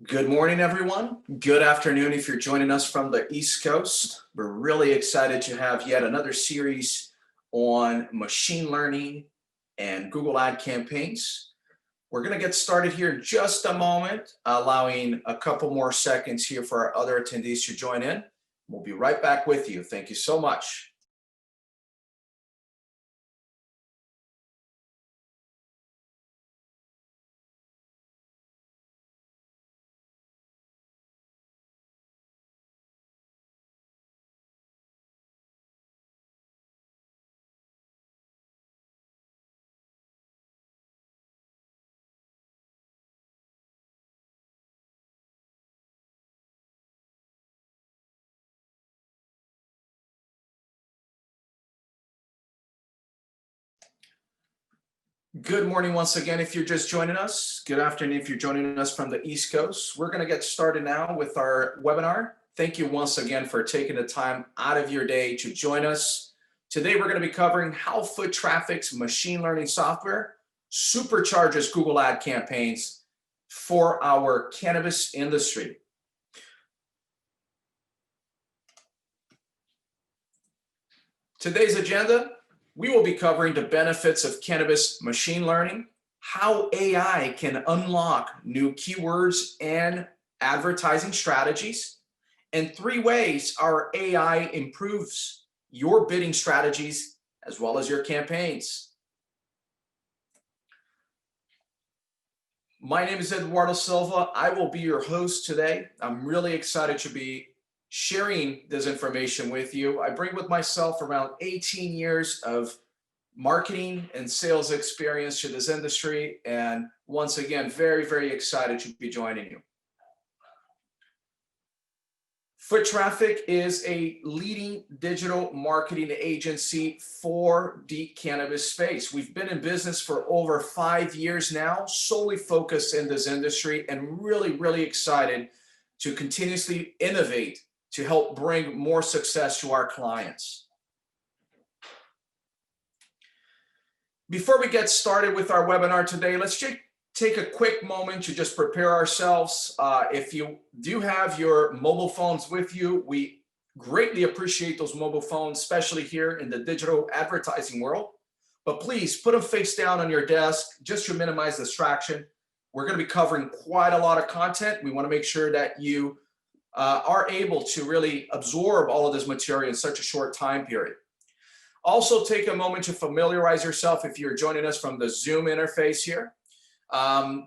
Good morning, everyone. Good afternoon if you're joining us from the East Coast. We're really excited to have yet another series on machine learning and Google ad campaigns. We're going to get started here in just a moment, allowing a couple more seconds here for our other attendees to join in. We'll be right back with you. Thank you so much. Good morning once again if you're just joining us. Good afternoon if you're joining us from the East Coast. We're going to get started now with our webinar. Thank you once again for taking the time out of your day to join us. Today we're going to be covering how Foottraffik's machine learning software supercharges Google ad campaigns for our cannabis industry. Today's agenda: we will be covering the benefits of cannabis machine learning, how AI can unlock new keywords and advertising strategies, and 3 ways our AI improves your bidding strategies as well as your campaigns. My name is Eduardo Silva. I will be your host today. I'm really excited to be sharing this information with you. I bring with myself around 18 years of marketing and sales experience to this industry, and once again, very, very excited to be joining you. Foottraffik is a leading digital marketing agency for the cannabis space. We've been in business for over 5 years now, solely focused in this industry, and really, really excited to continuously innovate to help bring more success to our clients. Before we get started with our webinar today, let's just take a quick moment to just prepare ourselves. If you do have your mobile phones with you, we greatly appreciate those mobile phones, especially here in the digital advertising world. But please put them face down on your desk just to minimize distraction. We're going to be covering quite a lot of content. We want to make sure that you are able to really absorb all of this material in such a short time period. Also, take a moment to familiarize yourself if you're joining us from the Zoom interface here.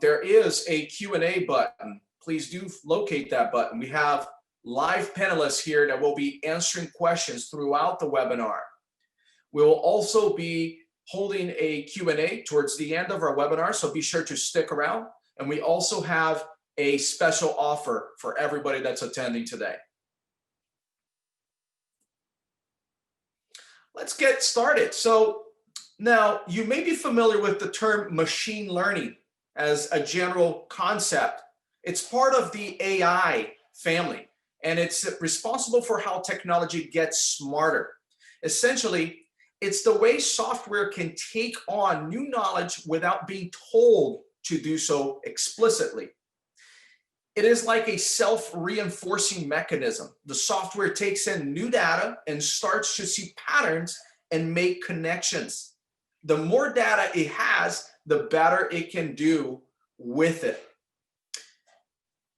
There is a Q&A button. Please do locate that button. We have live panelists here that will be answering questions throughout the webinar. We will also be holding a Q&A towards the end of our webinar, so be sure to stick around. And we also have a special offer for everybody that's attending today. Let's get started. So now you may be familiar with the term machine learning as a general concept. It's part of the AI family, and it's responsible for how technology gets smarter. Essentially, it's the way software can take on new knowledge without being told to do so explicitly. It is like a self-reinforcing mechanism. The software takes in new data and starts to see patterns and make connections. The more data it has, the better it can do with it.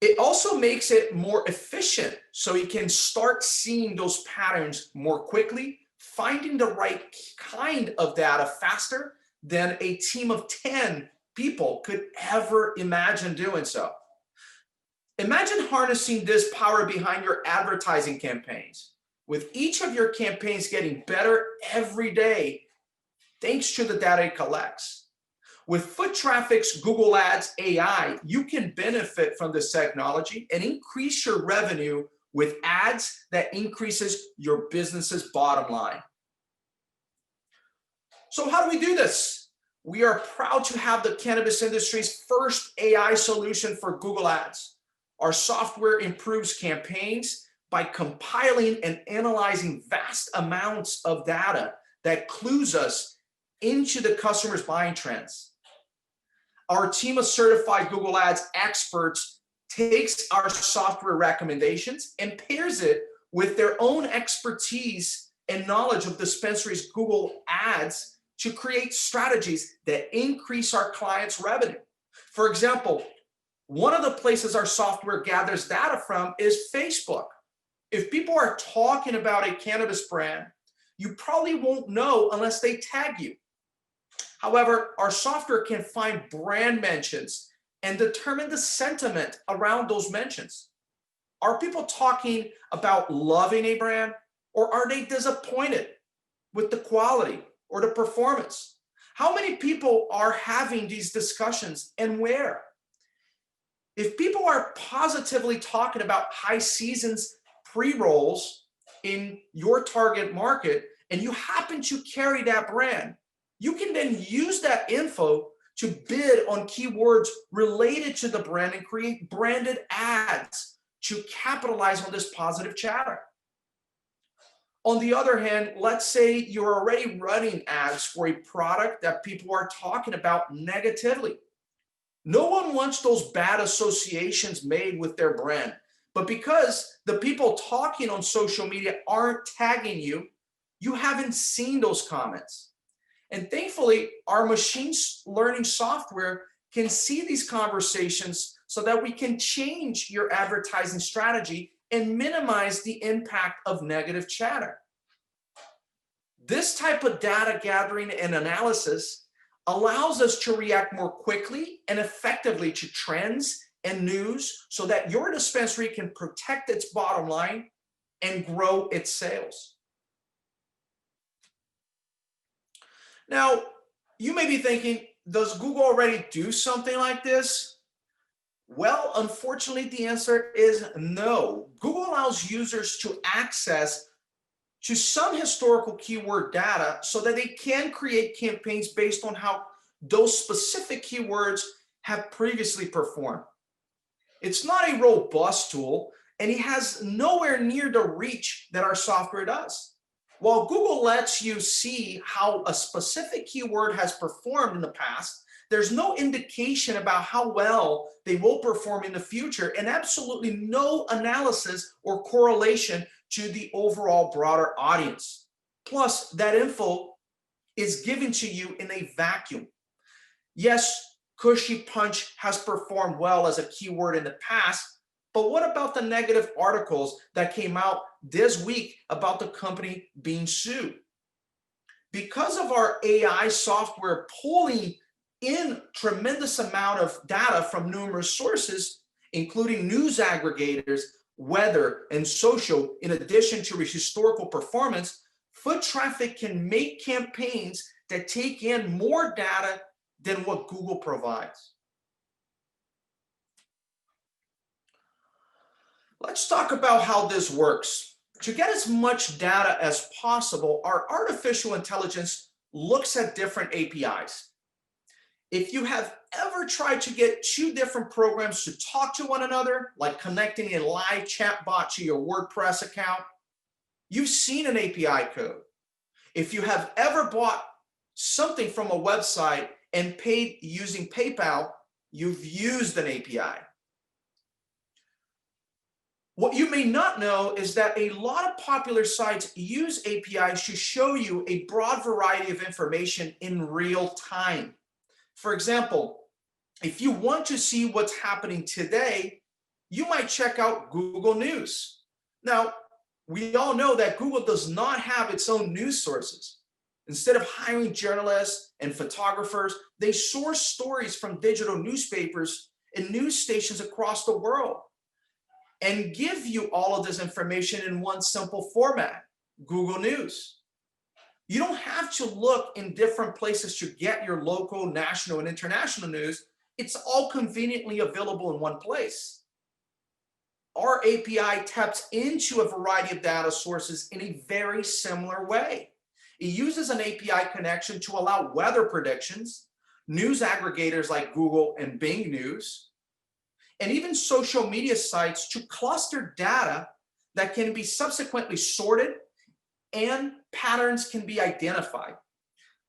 It also makes it more efficient, so it can start seeing those patterns more quickly, finding the right kind of data faster than a team of 10 people could ever imagine doing so. Imagine harnessing this power behind your advertising campaigns, with each of your campaigns getting better every day thanks to the data it collects. With Foottraffik's Google Ads AI, you can benefit from this technology and increase your revenue with ads that increases your business's bottom line. So how do we do this? We are proud to have the cannabis industry's first AI solution for Google Ads. Our software improves campaigns by compiling and analyzing vast amounts of data that clues us into the customer's buying trends. Our team of certified Google Ads experts takes our software recommendations and pairs it with their own expertise and knowledge of dispensaries Google ads to create strategies that increase our clients' revenue. For example, one of the places our software gathers data from is Facebook. If people are talking about a cannabis brand, you probably won't know unless they tag you. However, our software can find brand mentions and determine the sentiment around those mentions. Are people talking about loving a brand, or are they disappointed with the quality or the performance? How many people are having these discussions and where? If people are positively talking about high seasons pre-rolls in your target market and you happen to carry that brand, you can then use that info to bid on keywords related to the brand and create branded ads to capitalize on this positive chatter. On the other hand, let's say you're already running ads for a product that people are talking about negatively. No one wants those bad associations made with their brand. But because the people talking on social media aren't tagging you, you haven't seen those comments. And thankfully, our machine learning software can see these conversations so that we can change your advertising strategy and minimize the impact of negative chatter. This type of data gathering and analysis allows us to react more quickly and effectively to trends and news so that your dispensary can protect its bottom line and grow its sales. Now, you may be thinking, does Google already do something like this? Well, unfortunately, the answer is no. Google allows users to access to some historical keyword data so that they can create campaigns based on how those specific keywords have previously performed. It's not a robust tool, and it has nowhere near the reach that our software does. While Google lets you see how a specific keyword has performed in the past, there's no indication about how well they will perform in the future, and absolutely no analysis or correlation to the overall broader audience. Plus, that info is given to you in a vacuum. Yes, Cushy Punch has performed well as a keyword in the past, but what about the negative articles that came out this week about the company being sued? Because of our AI software pulling in tremendous amount of data from numerous sources, including news aggregators, weather, and social, in addition to historical performance, Foottraffik can make campaigns that take in more data than what Google provides. Let's talk about how this works. To get as much data as possible, our artificial intelligence looks at different APIs. If you have ever tried to get two different programs to talk to one another, like connecting a live chat bot to your WordPress account, you've seen an API code. If you have ever bought something from a website and paid using PayPal, you've used an API. What you may not know is that a lot of popular sites use APIs to show you a broad variety of information in real time. For example, if you want to see what's happening today, you might check out Google News. Now, we all know that Google does not have its own news sources. Instead of hiring journalists and photographers, they source stories from digital newspapers and news stations across the world and give you all of this information in one simple format, Google News. You don't have to look in different places to get your local, national, and international news. It's all conveniently available in one place. Our API taps into a variety of data sources in a very similar way. It uses an API connection to allow weather predictions, news aggregators like Google and Bing News, and even social media sites to cluster data that can be subsequently sorted and patterns can be identified.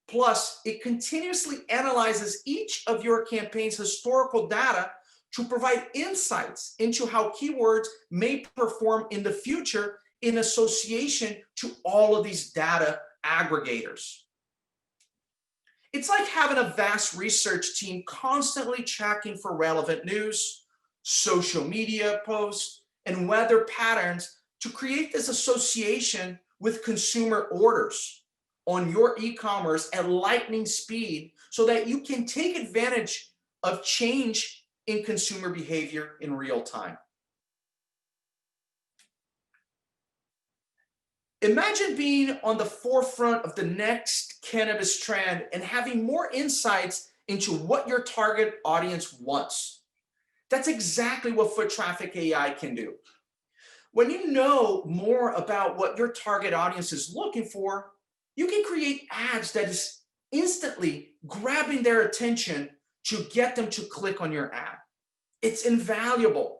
Plus, it continuously analyzes each of your campaign's historical data to provide insights into how keywords may perform in the future in association to all of these data aggregators. It's like having a vast research team constantly checking for relevant news, social media posts, and weather patterns to create this association with consumer orders on your e-commerce at lightning speed so that you can take advantage of change in consumer behavior in real time. Imagine being on the forefront of the next cannabis trend and having more insights into what your target audience wants. That's exactly what Foottraffik AI can do. When you know more about what your target audience is looking for, you can create ads that is instantly grabbing their attention to get them to click on your ad. It's invaluable.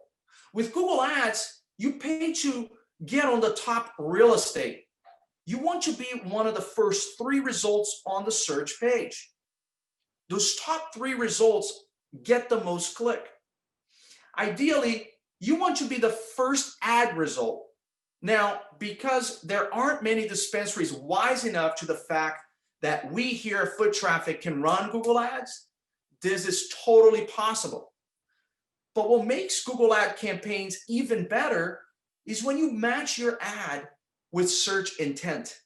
With Google Ads, you pay to get on the top real estate. You want to be one of the first 3 results on the search page. Those top 3 results get the most click. Ideally, you want to be the first ad result. Now, because there aren't many dispensaries wise enough to the fact that we here at Foottraffik can run Google Ads, this is totally possible. But what makes Google ad campaigns even better is when you match your ad with search intent.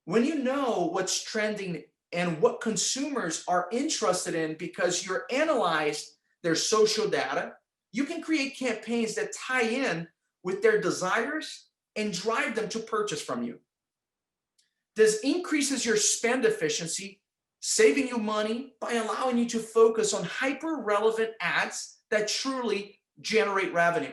When you know what's trending and what consumers are interested in because you're analyzed their social data, you can create campaigns that tie in with their desires and drive them to purchase from you. This increases your spend efficiency, saving you money by allowing you to focus on hyper-relevant ads that truly generate revenue.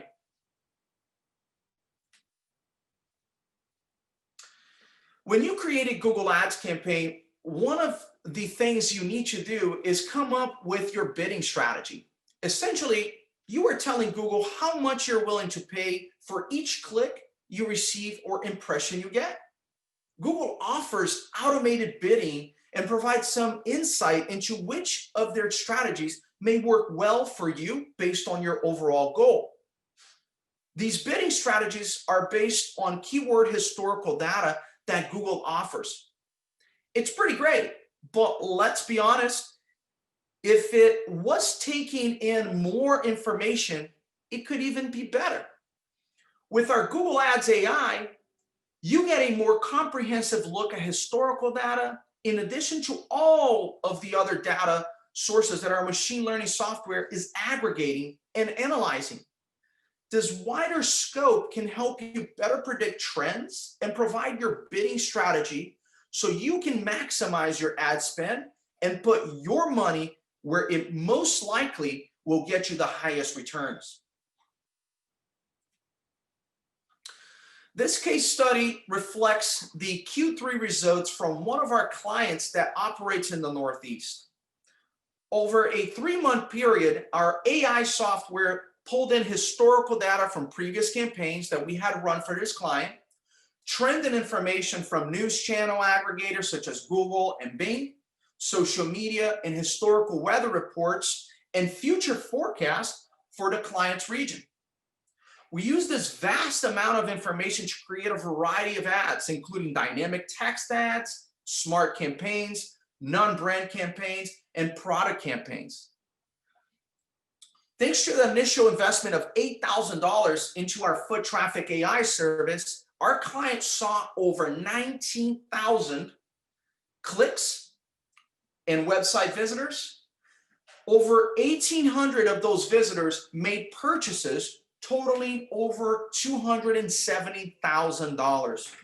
When you create a Google Ads campaign, one of the things you need to do is come up with your bidding strategy. Essentially, you are telling Google how much you're willing to pay for each click you receive or impression you get. Google offers automated bidding and provides some insight into which of their strategies may work well for you based on your overall goal. These bidding strategies are based on keyword historical data that Google offers. It's pretty great, but let's be honest, if it was taking in more information, it could even be better. With our Google Ads AI, you get a more comprehensive look at historical data in addition to all of the other data sources that our machine learning software is aggregating and analyzing. This wider scope can help you better predict trends and provide your bidding strategy so you can maximize your ad spend and put your money where it most likely will get you the highest returns. This case study reflects the Q3 results from one of our clients that operates in the Northeast. Over a 3-month period, our AI software pulled in historical data from previous campaigns that we had run for this client, trend and information from news channel aggregators such as Google and Bing, social media and historical weather reports, and future forecasts for the client's region. We use this vast amount of information to create a variety of ads, including dynamic text ads, smart campaigns, non-brand campaigns, and product campaigns. Thanks to the initial investment of $8,000 into our Foottraffik AI service, our client saw over 19,000 clicks and website visitors. Over 1,800 of those visitors made purchases totaling over $270,000.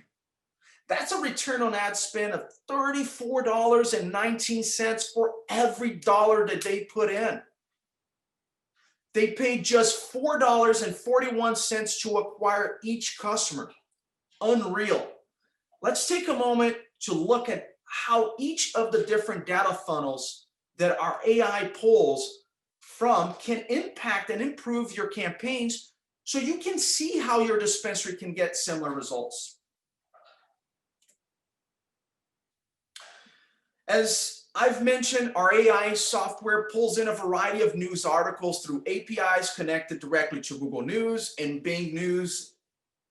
That's a return on ad spend of $34.19 for every dollar that they put in. They paid just $4.41 to acquire each customer. Unreal. Let's take a moment to look at how each of the different data funnels that our AI pulls from can impact and improve your campaigns so you can see how your dispensary can get similar results. As I've mentioned our AI software pulls in a variety of news articles through APIs connected directly to Google News and Bing News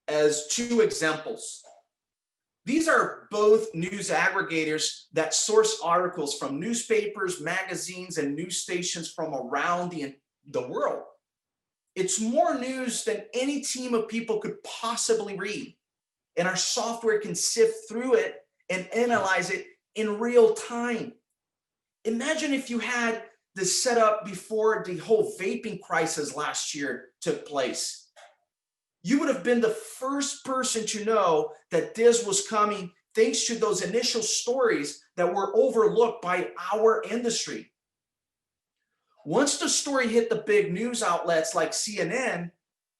as two examples. These are both news aggregators that source articles from newspapers, magazines, and news stations from around the world. It's more news than any team of people could possibly read, and our software can sift through it and analyze it in real time. Imagine if you had this set up before the whole vaping crisis last year took place. You would have been the first person to know that this was coming thanks to those initial stories that were overlooked by our industry. Once the story hit the big news outlets like CNN,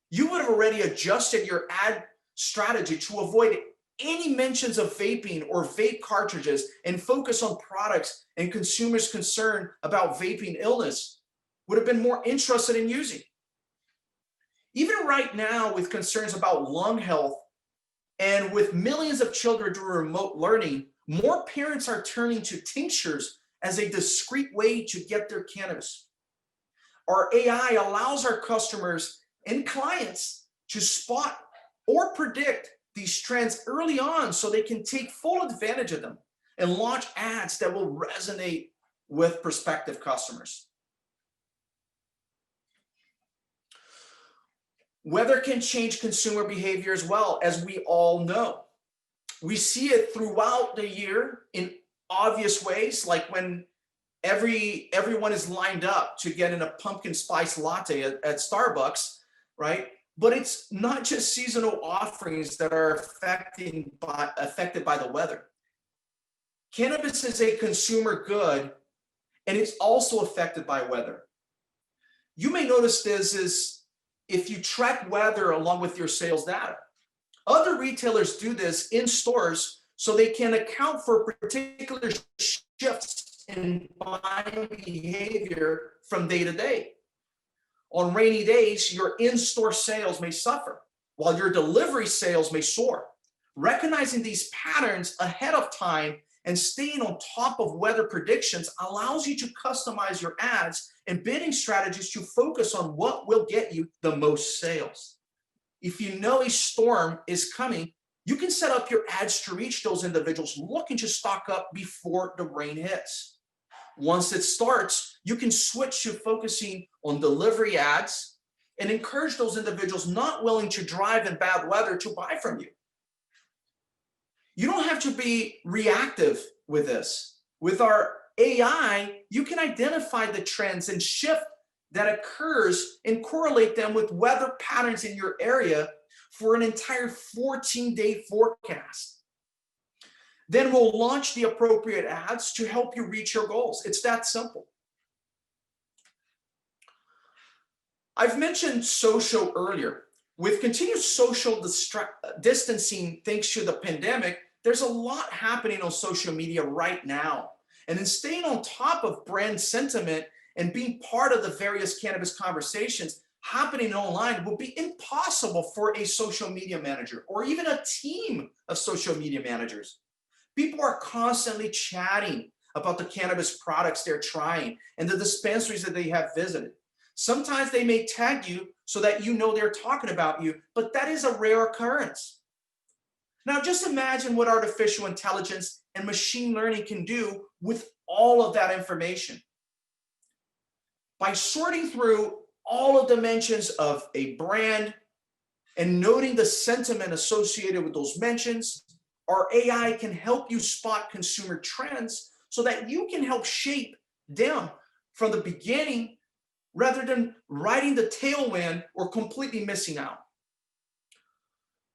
you would have already adjusted your ad strategy to avoid any mentions of vaping or vape cartridges and focus on products and consumers concerned about vaping illness would have been more interested in using. Even right now, with concerns about lung health and with millions of children doing remote learning, more parents are turning to tinctures as a discreet way to get their cannabis. Our AI allows our customers and clients to spot or predict these trends early on so they can take full advantage of them and launch ads that will resonate with prospective customers. Weather can change consumer behavior as well, as we all know. We see it throughout the year in obvious ways, like when everyone is lined up to get in a pumpkin spice latte at Starbucks, right? But it's not just seasonal offerings that are affected by the weather. Cannabis is a consumer good, and it's also affected by weather. You may notice this is if you track weather along with your sales data. Other retailers do this in stores so they can account for particular shifts in buying behavior from day to day. On rainy days, your in-store sales may suffer, while your delivery sales may soar. Recognizing these patterns ahead of time and staying on top of weather predictions allows you to customize your ads and bidding strategies to focus on what will get you the most sales. If you know a storm is coming, you can set up your ads to reach those individuals looking to stock up before the rain hits. Once it starts, you can switch to focusing on delivery ads and encourage those individuals not willing to drive in bad weather to buy from you. You don't have to be reactive with this. With our AI, you can identify the trends and shift that occurs and correlate them with weather patterns in your area for an entire 14-day forecast. Then we'll launch the appropriate ads to help you reach your goals. It's that simple. I've mentioned social earlier. With continued social distancing thanks to the pandemic, there's a lot happening on social media right now. And in staying on top of brand sentiment and being part of the various cannabis conversations happening online will be impossible for a social media manager or even a team of social media managers. People are constantly chatting about the cannabis products they're trying and the dispensaries that they have visited. Sometimes they may tag you so that you know they're talking about you, but that is a rare occurrence. Now, just imagine what artificial intelligence and machine learning can do with all of that information. By sorting through all of the mentions of a brand and noting the sentiment associated with those mentions, our AI can help you spot consumer trends so that you can help shape them from the beginning rather than riding the tailwind or completely missing out.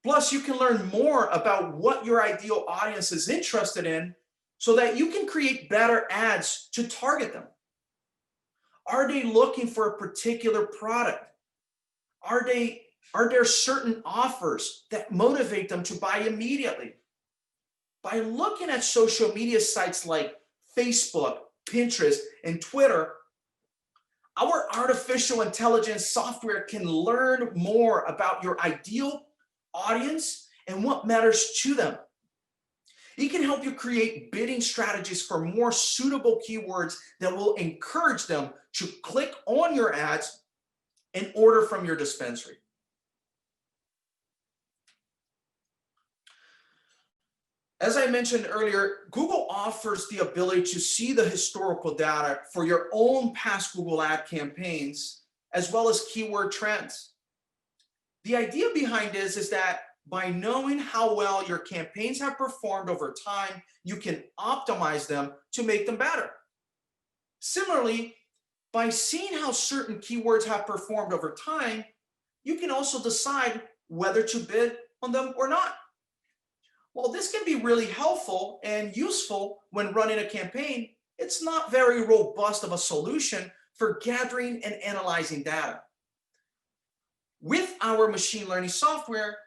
Plus, you can learn more about what your ideal audience is interested in so that you can create better ads to target them. Are they looking for a particular product? Are there certain offers that motivate them to buy immediately? By looking at social media sites like Facebook, Pinterest, and Twitter, our artificial intelligence software can learn more about your ideal audience and what matters to them. It can help you create bidding strategies for more suitable keywords that will encourage them to click on your ads and order from your dispensary. As I mentioned earlier, Google offers the ability to see the historical data for your own past Google ad campaigns, as well as keyword trends. The idea behind this is that by knowing how well your campaigns have performed over time, you can optimize them to make them better. Similarly, by seeing how certain keywords have performed over time, you can also decide whether to bid on them or not. While this can be really helpful and useful when running a campaign, it's not very robust of a solution for gathering and analyzing data. With our machine learning software,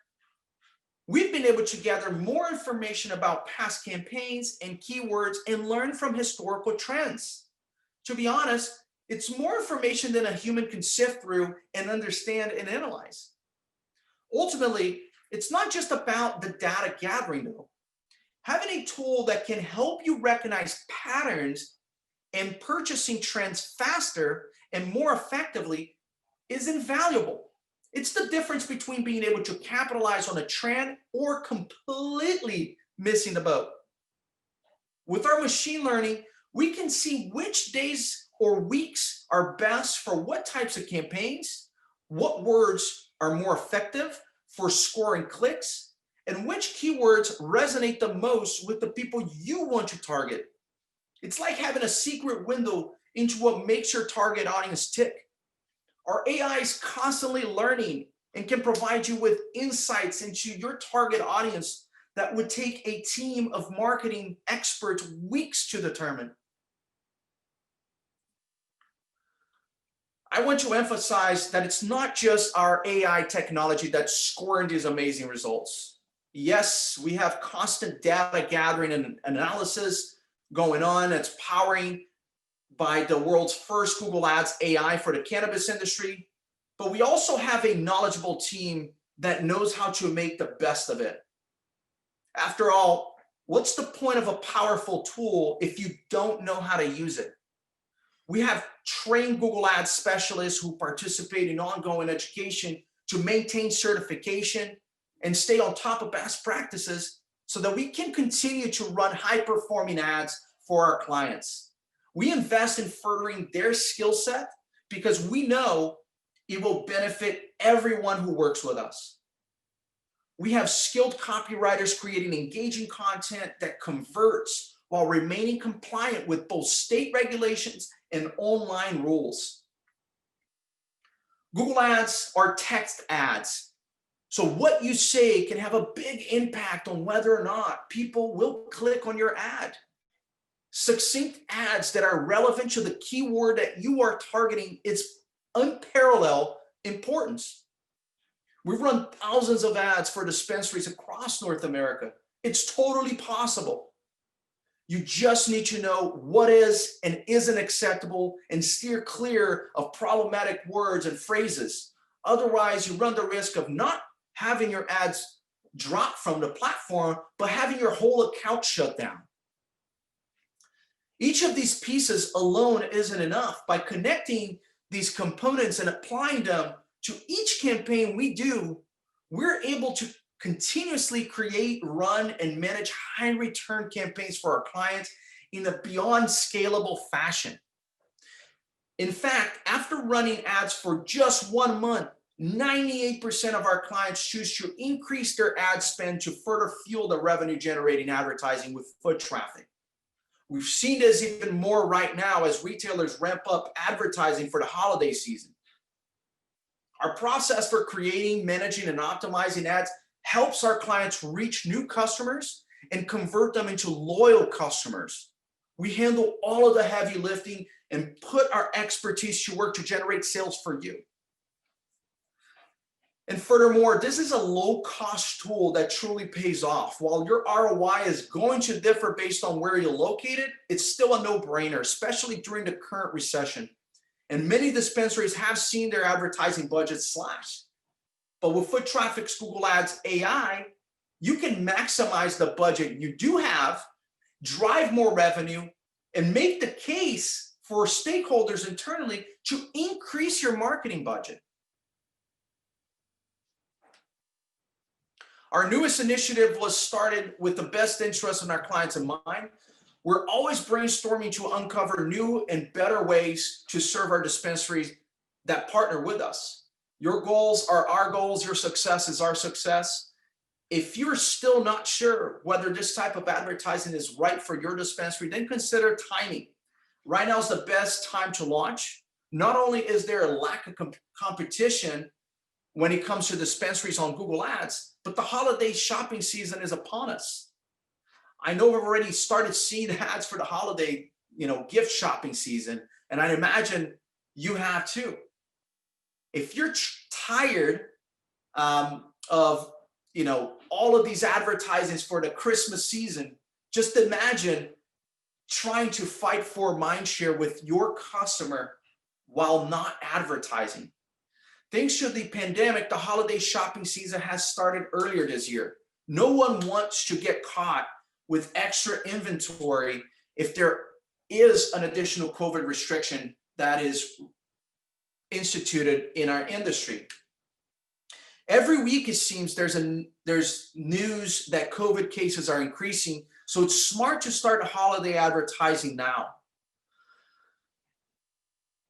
we've been able to gather more information about past campaigns and keywords and learn from historical trends. To be honest, it's more information than a human can sift through and understand and analyze. Ultimately, it's not just about the data gathering though. Having a tool that can help you recognize patterns and purchasing trends faster and more effectively is invaluable. It's the difference between being able to capitalize on a trend or completely missing the boat. With our machine learning, we can see which days or weeks are best for what types of campaigns, what words are more effective for scoring clicks, and which keywords resonate the most with the people you want to target. It's like having a secret window into what makes your target audience tick. Our AI is constantly learning and can provide you with insights into your target audience that would take a team of marketing experts weeks to determine. I want to emphasize that it's not just our AI technology that's scoring these amazing results. Yes, we have constant data gathering and analysis going on that's powering by the world's first Google Ads AI for the cannabis industry, but we also have a knowledgeable team that knows how to make the best of it. After all, what's the point of a powerful tool if you don't know how to use it? We have trained Google Ads specialists who participate in ongoing education to maintain certification and stay on top of best practices so that we can continue to run high-performing ads for our clients. We invest in furthering their skill set because we know it will benefit everyone who works with us. We have skilled copywriters creating engaging content that converts while remaining compliant with both state regulations and online rules. Google Ads are text ads. So what you say can have a big impact on whether or not people will click on your ad. Succinct ads that are relevant to the keyword that you are targeting is unparalleled importance. We've run thousands of ads for dispensaries across North America. It's totally possible. You just need to know what is and isn't acceptable and steer clear of problematic words and phrases. Otherwise, you run the risk of not having your ads drop from the platform, but having your whole account shut down. Each of these pieces alone isn't enough. By connecting these components and applying them to each campaign we do, we're able to continuously create, run, and manage high return campaigns for our clients in a beyond scalable fashion. In fact, after running ads for just 1 month, 98% of our clients choose to increase their ad spend to further fuel the revenue generating advertising with Foottraffik. We've seen this even more right now as retailers ramp up advertising for the holiday season. Our process for creating, managing, and optimizing ads helps our clients reach new customers and convert them into loyal customers. We handle all of the heavy lifting and put our expertise to work to generate sales for you. And furthermore, this is a low-cost tool that truly pays off. While your ROI is going to differ based on where you're located, it's still a no-brainer, especially during the current recession. And many dispensaries have seen their advertising budgets slashed. But with Foottraffik's Google Ads AI, you can maximize the budget you do have, drive more revenue, and make the case for stakeholders internally to increase your marketing budget. Our newest initiative was started with the best interest in our clients in mind. We're always brainstorming to uncover new and better ways to serve our dispensaries that partner with us. Your goals are our goals, your success is our success. If you're still not sure whether this type of advertising is right for your dispensary, then consider timing. Right now is the best time to launch. Not only is there a lack of competition when it comes to dispensaries on Google Ads, but the holiday shopping season is upon us. I know we've already started seeing ads for the holiday, gift shopping season, and I imagine you have too. If you're tired of all of these advertisements for the Christmas season, just imagine trying to fight for mindshare with your customer while not advertising. Thanks to the pandemic, the holiday shopping season has started earlier this year. No one wants to get caught with extra inventory if there is an additional COVID restriction that is instituted in our industry. Every week, it seems there's news that COVID cases are increasing, so it's smart to start holiday advertising now.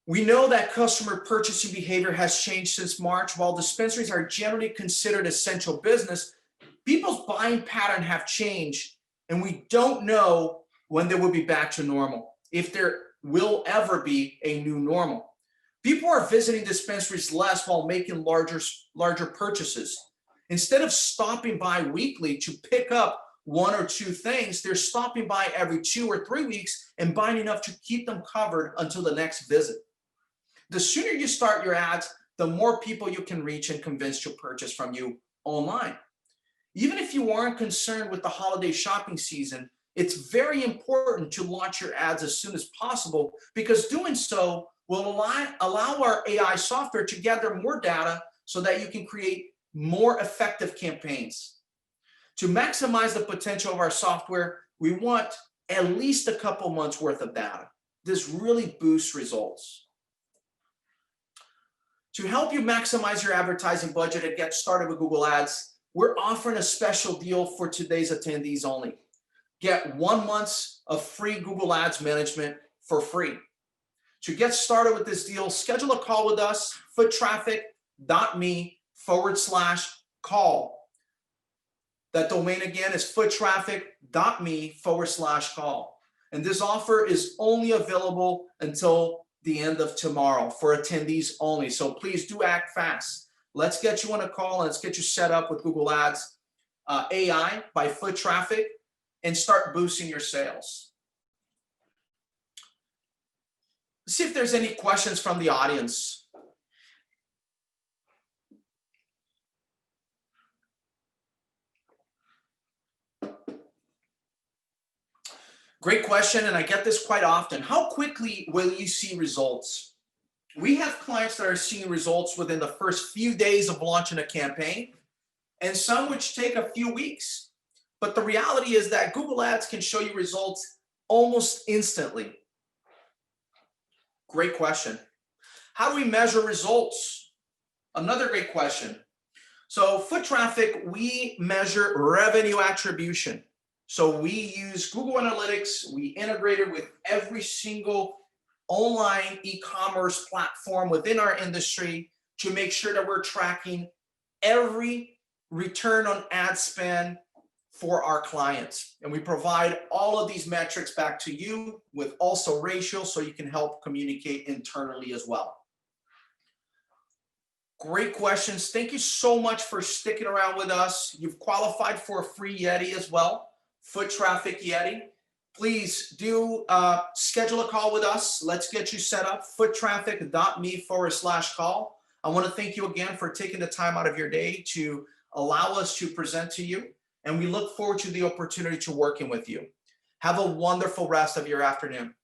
We know that customer purchasing behavior has changed since March. While dispensaries are generally considered essential business, people's buying pattern have changed, and we don't know when they will be back to normal, if there will ever be a new normal. People are visiting dispensaries less while making larger purchases. Instead of stopping by weekly to pick up one or two things, they're stopping by every 2 or 3 weeks and buying enough to keep them covered until the next visit. The sooner you start your ads, the more people you can reach and convince to purchase from you online. Even if you aren't concerned with the holiday shopping season, it's very important to launch your ads as soon as possible, because doing so will allow our AI software to gather more data so that you can create more effective campaigns. To maximize the potential of our software, we want at least a couple months worth of data. This really boosts results. To help you maximize your advertising budget and get started with Google Ads, we're offering a special deal for today's attendees only. Get 1 month of free Google Ads management for free. To get started with this deal, schedule a call with us, foottraffik.me/call. That domain again is foottraffik.me/call. And this offer is only available until the end of tomorrow for attendees only. So please do act fast. Let's get you on a call and let's get you set up with Google Ads AI by Foottraffik and start boosting your sales. Let's see if there's any questions from the audience. Great question, and I get this quite often. How quickly will you see results? We have clients that are seeing results within the first few days of launching a campaign, and some which take a few weeks. But the reality is that Google Ads can show you results almost instantly. Great question. How do we measure results? Another great question. So Foottraffik, we measure revenue attribution. So we use Google Analytics. We integrate it with every single online e-commerce platform within our industry to make sure that we're tracking every return on ad spend for our clients. And we provide all of these metrics back to you with also ratios so you can help communicate internally as well. Great questions. Thank you so much for sticking around with us. You've qualified for a free Yeti as well, Foottraffik Yeti. Please do schedule a call with us. Let's get you set up, foottraffik.me/call. I want to thank you again for taking the time out of your day to allow us to present to you. And we look forward to the opportunity to working with you. Have a wonderful rest of your afternoon.